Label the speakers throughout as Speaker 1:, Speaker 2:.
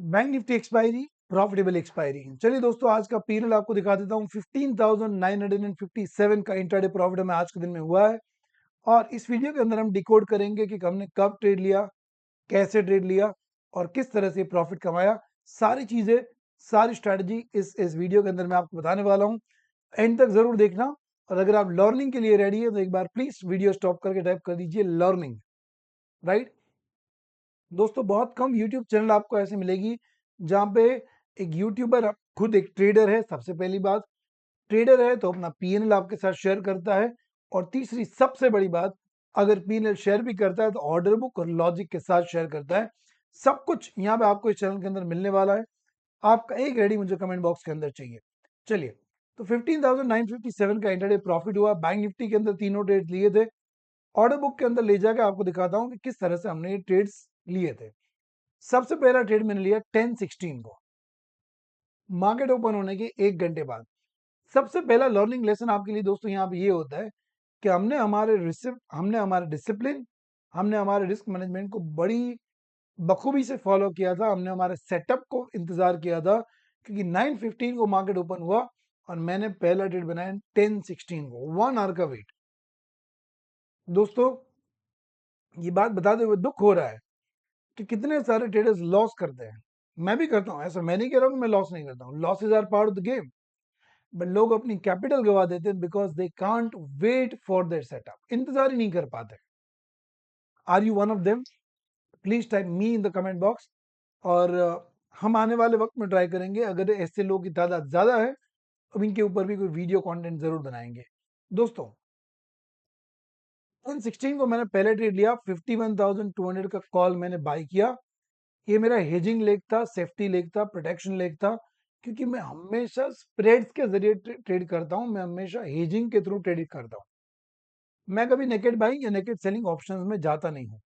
Speaker 1: Bank Nifty expiry, profitable expiry. चलिए दोस्तों, आज का पीरियड आपको दिखा देता हूँ। 15,957 का इंट्राडे प्रॉफिट हमें आज के दिन में हुआ है। और इस वीडियो के अंदर हम डिकोड करेंगे कि हमने कब ट्रेड लिया, कैसे ट्रेड लिया और किस तरह से प्रॉफिट कमाया। सारी चीजें, सारी स्ट्रैटेजी इस वीडियो के अंदर मैं आपको बताने वाला हूँ। एंड तक जरूर देखना। और अगर आप लर्निंग के लिए रेडी है तो एक बार प्लीज वीडियो स्टॉप करके टाइप कर दीजिए लर्निंग। राइट दोस्तों, बहुत कम यूट्यूब चैनल आपको ऐसे मिलेगी जहाँ पे एक यूट्यूबर खुद एक ट्रेडर है। सबसे पहली बात, ट्रेडर है तो अपना पीएनएल आपके साथ शेयर करता है। और तीसरी सबसे बड़ी बात, अगर पीएनएल शेयर भी करता है तो ऑर्डर बुक और लॉजिक के साथ शेयर करता है। सब कुछ यहाँ पे आपको इस चैनल के अंदर मिलने वाला है। आपका एक रेडी मुझे कमेंट बॉक्स के अंदर चाहिए। चलिए, तो 15,957 का इंटरडे प्रॉफिट हुआ। बैंक निफ्टी के अंदर तीनों ट्रेड लिए थे। ऑर्डर बुक के अंदर ले जाकर आपको दिखाता हूँ कि किस तरह से हमने ये ट्रेड्स लिए थे। सबसे पहला ट्रेड मैंने लिया 10-16 को, मार्केट ओपन होने के 1 घंटे बाद। सबसे पहला लर्निंग लेसन आपके लिए दोस्तों यहाँ पे ये होता है कि हमने हमारे डिसिप्लिन, हमने हमारे रिस्क मैनेजमेंट को बड़ी बखूबी से फॉलो किया था। हमने हमारे सेटअप को इंतजार किया था, क्योंकि 9:15 को मार्केट ओपन हुआ और मैंने पहला ट्रेड बनाया 10-16 को, 1 आवर का वेट। दोस्तों, ये बात बताते हुए दुख हो रहा है कि कितने सारे ट्रेडर्स लॉस करते हैं। मैं भी करता हूँ, ऐसा मैं नहीं कह रहा हूँ कि मैं लॉस नहीं करता हूँ। Losses are part of the game. But लोग अपनी कैपिटल गवा देते हैं because they can't wait for their setup. इंतजार ही नहीं कर पाते। Are you one of them? Please type me in the comment box. और हम आने वाले वक्त में ट्राई करेंगे, अगर ऐसे लोगों की तादाद ज्यादा है तो इनके ऊपर भी कोई वीडियो कंटेंट जरूर बनाएंगे। दोस्तों, 10-16 को मैंने पहले ट्रेड लिया। 51,200 का कॉल मैंने बाई किया। ये मेरा हेजिंग लेग था, सेफ्टी लेग था, प्रोटेक्शन लेग था। क्योंकि मैं हमेशा स्प्रेड्स के जरिए ट्रेड करता हूं। मैं हमेशा हेजिंग के थ्रू ट्रेड करता हूं। मैं कभी नेकेड बाइंग या नेकेड सेलिंग ऑप्शंस में जाता नहीं हूं।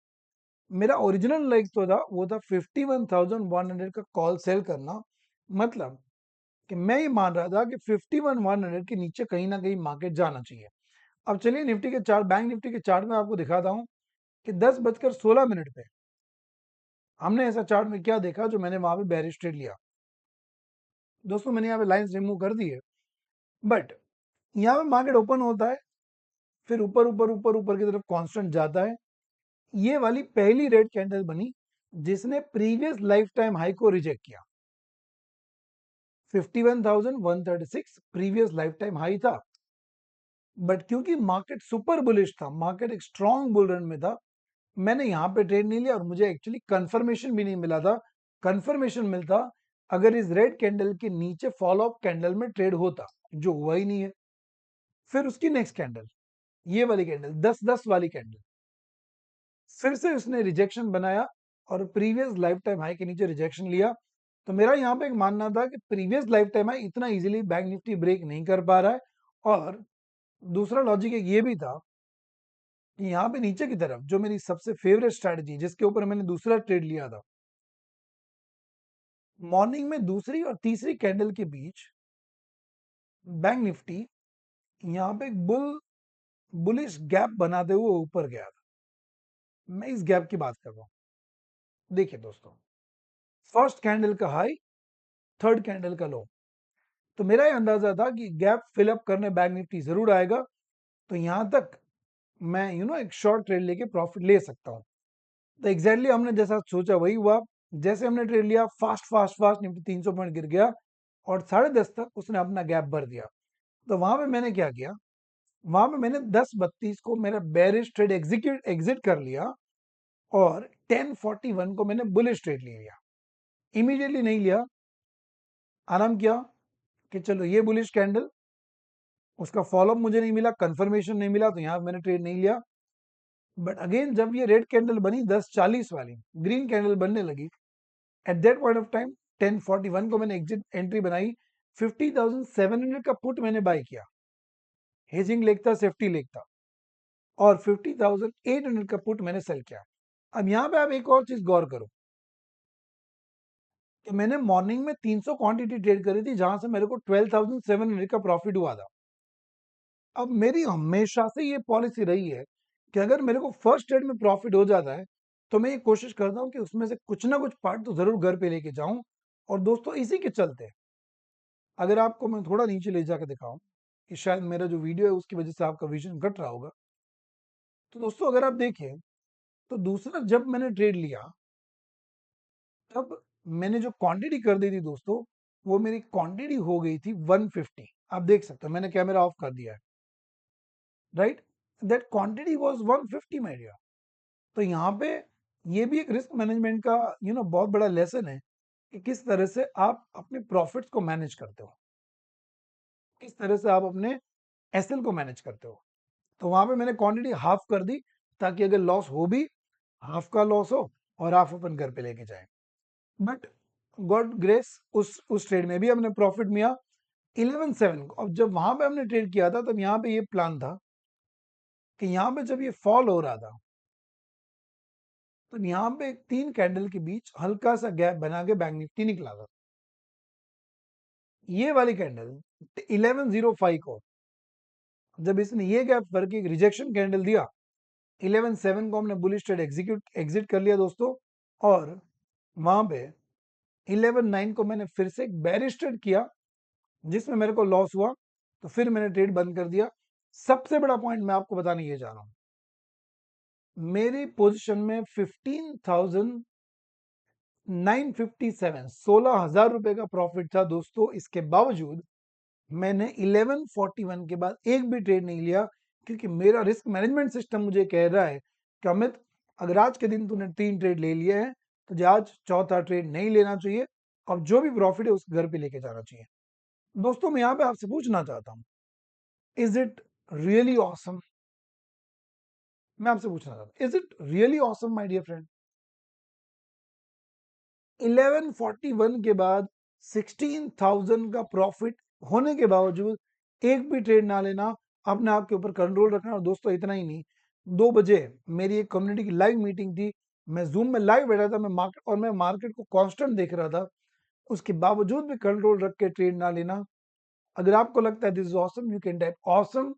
Speaker 1: मेरा ओरिजिनल लेग तो था, वो था 51,100 का कॉल सेल करना। मतलब कि मैं ये मान रहा था कि 51,100 के नीचे कहीं ना कहीं मार्केट जाना चाहिए। अब चलिए निफ्टी के चार्ट, बैंक निफ्टी के चार्ट में आपको दिखाता हूं कि 10:16 पे हमने ऐसा चार्ट में क्या देखा जो मैंने वहां पे बेरिश ट्रेड लिया। दोस्तों, मैंने यहाँ पे लाइंस रिमूव कर दी है। बट यहाँ पे मार्केट ओपन होता है, फिर ऊपर ऊपर ऊपर ऊपर की तरफ कांस्टेंट जाता है। ये वाली पहली रेड कैंडल बनी जिसने प्रीवियस लाइफ टाइम हाई को रिजेक्ट किया। 51,136 प्रीवियस लाइफ टाइम हाई था। बट क्योंकि मार्केट सुपर बुलिश था, मार्केट एक स्ट्रॉन्ग बुल रन में था, मैंने यहाँ पे ट्रेड नहीं लिया और मुझे एक्चुअली कंफर्मेशन भी नहीं मिला था। कंफर्मेशन मिलता अगर इस रेड कैंडल के नीचे फॉलो अप कैंडल में ट्रेड होता, जो हुआ ही नहीं है। फिर उसकी नेक्स्ट कैंडल, ये वाली कैंडल 10-10 वाली कैंडल, फिर से उसने रिजेक्शन बनाया और प्रीवियस लाइफ टाइम हाई के नीचे रिजेक्शन लिया। तो मेरा यहाँ पे एक मानना था कि प्रीवियस लाइफ टाइम हाई इतना इजीली बैंक निफ्टी ब्रेक नहीं कर पा रहा है। और दूसरा लॉजिक एक ये भी था कि यहाँ पे नीचे की तरफ जो मेरी सबसे फेवरेट स्ट्रैटेजी, जिसके ऊपर मैंने दूसरा ट्रेड लिया था, मॉर्निंग में दूसरी और तीसरी कैंडल के बीच बैंक निफ्टी यहाँ पे एक बुलिश गैप बनाते हुए ऊपर गया था। मैं इस गैप की बात कर रहा हूँ। देखिए दोस्तों, फर्स्ट कैंडल का हाई, थर्ड कैंडल का लो। तो मेरा ये अंदाजा था कि गैप फिलअप करने बैंक निफ्टी जरूर आएगा। तो यहां तक मैं एक शॉर्ट ट्रेड लेके प्रॉफिट ले सकता हूँ। तो एग्जैक्टली हमने जैसा सोचा वही हुआ। जैसे हमने ट्रेड लिया, fast fast fast Nifty 300 point गिर गया और 10:30 तक उसने अपना गैप भर दिया। तो वहां पे मैंने क्या किया, वहां पे मैंने 10:32 को मेरा बेरिश ट्रेड एग्जिट कर लिया और 10:41 को मैंने बुलिश ट्रेड ले लिया। इमीडिएटली नहीं लिया, आराम किया कि चलो ये बुलिश कैंडल, उसका फॉलोअप मुझे नहीं मिला, कंफर्मेशन नहीं मिला, तो यहाँ मैंने ट्रेड नहीं लिया। बट अगेन जब ये रेड कैंडल बनी 10:40 वाली, ग्रीन कैंडल बनने लगी, at that point of time 10:41 को मैंने एग्जिट एंट्री बनाई। 50,700 का पुट मैंने बाय किया। हेजिंग लेग था, सेफ्टी लेग था। और 50,800 का पुट मैंने सेल किया। अब यहाँ पे आप एक और चीज गौर करो कि मैंने मॉर्निंग में 300 क्वांटिटी ट्रेड करी थी, जहां से मेरे को 12,700 का प्रॉफिट हुआ था। अब मेरी हमेशा से ये पॉलिसी रही है कि अगर मेरे को फर्स्ट ट्रेड में प्रॉफिट हो जाता है तो मैं ये कोशिश करता हूँ कि उसमें से कुछ ना कुछ पार्ट तो ज़रूर घर पे लेके जाऊँ। और दोस्तों इसी के चलते अगर आपको मैं थोड़ा नीचे ले जाकर दिखाऊँ कि शायद मेरा जो वीडियो है उसकी वजह से आपका विज़न घट रहा होगा। तो दोस्तों अगर आप देखें, तो दूसरा जब मैंने ट्रेड लिया, तब मैंने जो क्वांटिटी कर दी थी दोस्तों, वो मेरी क्वांटिटी हो गई थी 150। आप देख सकते हो मैंने कैमरा ऑफ कर दिया है, right? That quantity was 150 my dear. तो यहाँ पे ये भी एक रिस्क मैनेजमेंट का बहुत बड़ा लेसन है कि किस तरह से आप अपने प्रॉफिट्स को मैनेज करते हो, किस तरह से आप अपने एसएल को मैनेज करते हो। तो वहां पे मैंने क्वांटिटी हाफ कर दी, ताकि अगर लॉस हो भी, हाफ का लॉस हो और आप अपन घर पे लेके जाएं। बट गॉड ग्रेस, उस ट्रेड में भी हमने प्रॉफिट मिला 11/7 को। अब जब वहां पे हमने ट्रेड किया था, तब यहाँ पे ये प्लान था कि यहाँ पे जब ये फॉल हो रहा था, तो यहाँ पे एक 3 कैंडल के बीच हल्का सा गैप बना के बैंक निफ्टी निकला था। ये वाली कैंडल 1105 को, जब इसने ये गैप भर के एक रिजेक्शन कैंडल दिया, 11/7 को हमने बुलिश ट्रेड एग्जिट कर लिया दोस्तों। और वहां पे 11/9 को मैंने फिर से एक बेरिश ट्रेड किया, जिसमें मेरे को लॉस हुआ। तो फिर मैंने ट्रेड बंद कर दिया। सबसे बड़ा पॉइंट मैं आपको बताने ये जा रहा हूं, मेरी पोजीशन में 15,957, 16,000 रुपए का प्रॉफिट था दोस्तों। इसके बावजूद मैंने 11:41 के बाद एक भी ट्रेड नहीं लिया, क्योंकि मेरा रिस्क मैनेजमेंट सिस्टम मुझे कह रहा है कि अमित, अगर आज के दिन तूने 3 ट्रेड ले लिए हैं, तो आज चौथा ट्रेड नहीं लेना चाहिए, और जो भी प्रॉफिट है उस घर पे लेके जाना चाहिए। दोस्तों मैं यहाँ पे आपसे पूछना चाहता हूँ, इज इट रियली ऑसम? मैं आपसे पूछना चाहता हूँ, is it really awesome my dear friend? 11:41 के बाद 16,000 का प्रॉफिट होने के बावजूद एक भी ट्रेड ना लेना, अपने आप के ऊपर कंट्रोल रखना। और दोस्तों इतना ही नहीं, 2 बजे मेरी एक कम्युनिटी की लाइव मीटिंग थी, मैं जूम में लाइव बैठा था, मैं मार्केट को कांस्टेंट देख रहा था। उसके बावजूद भी कंट्रोल रख के ट्रेड ना लेना। अगर आपको लगता है this is awesome, you can type awesome.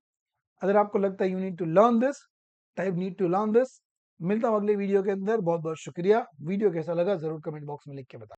Speaker 1: अगर आपको लगता है you need to learn this, type need to learn this. मिलता हूं अगले वीडियो के अंदर। बहुत बहुत शुक्रिया। वीडियो कैसा लगा जरूर कमेंट बॉक्स में लिख के बताएं।